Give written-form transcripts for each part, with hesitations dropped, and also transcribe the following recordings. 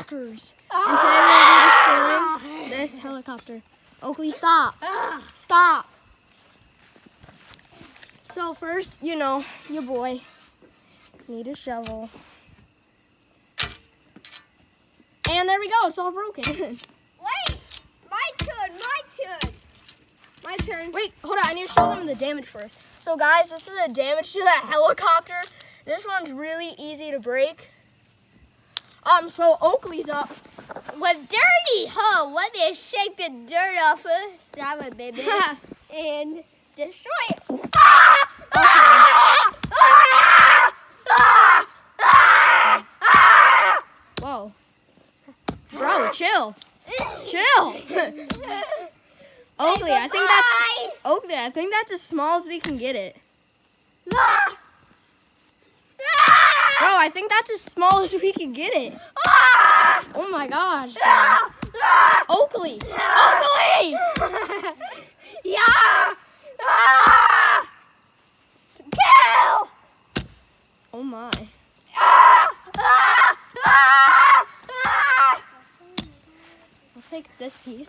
Rockers. And today we're going to be destroying this helicopter. Oakley, stop. Stop. So first, you know, your boy need a shovel. And there we go, it's all broken. Wait, my turn. Wait, hold on, I need to show them the damage first. So guys, this is the damage to that helicopter. This one's really easy to break. So Oakley's up. With dirty hoe, let me shake the dirt off of Saba, baby, and destroy it. Whoa. Bro, chill. Chill. Oakley, I think that's as small as we can get it. Bro, I think that's as small as we can get it. Oh my gosh. Oakley. Oakley! Yeah! Kill! Oh my. I'll take this piece.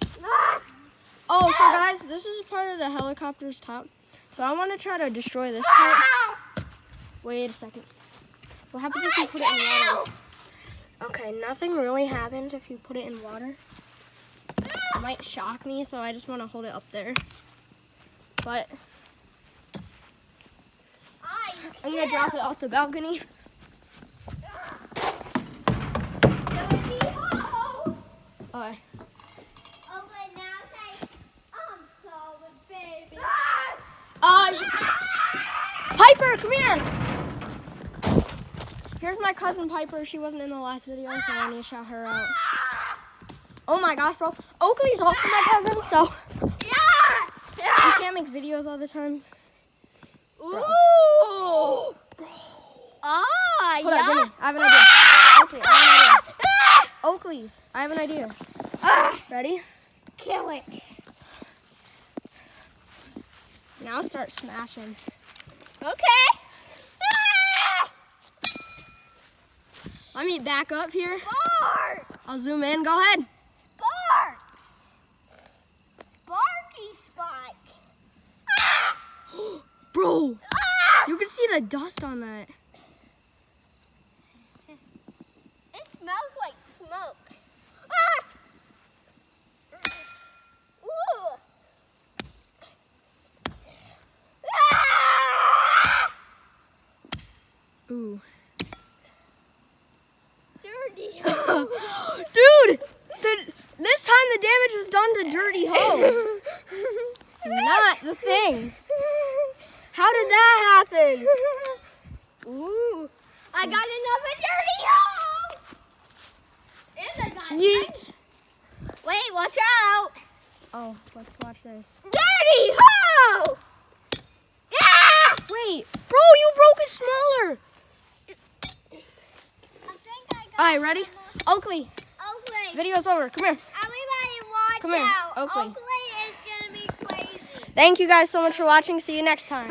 Oh, so guys, this is part of the helicopter's top. So I want to try to destroy this part. Wait a second. What happens if you put it in water? Okay, nothing really happens if you put it in water. It might shock me, so I just want to hold it up there. But I'm going to drop it off the balcony. Okay. Piper, come here. Here's my cousin Piper. She wasn't in the last video, so I need to shout her out. Oh my gosh, bro. Oakley's also my cousin, so we can't make videos all the time. Ooh! Bro. Ah, Hold on, yeah. give me. I have an idea. Oakley, I have an idea. Oakley's, I have an idea. Ready? Kill it. Now start smashing. Okay. Let me back up here. Sparks. I'll zoom in. Go ahead. Sparks. Sparky spike. Bro, you can see the dust on that. It smells like smoke. Ooh. Ooh. Dirty. Dude, this time the damage was done to Dirty Hoe. Not the thing. How did that happen? Ooh. I got another dirty hole. And I got Yeet. Wait, watch out. Oh, let's watch this. Dirty hole. Yeah. Wait, bro, you broke it smaller. All right, ready? Oakley, Oakley. video's over. Come here. Everybody watch Come here, out. Oakley. Oakley is going to be crazy. Thank you guys so much for watching. See you next time.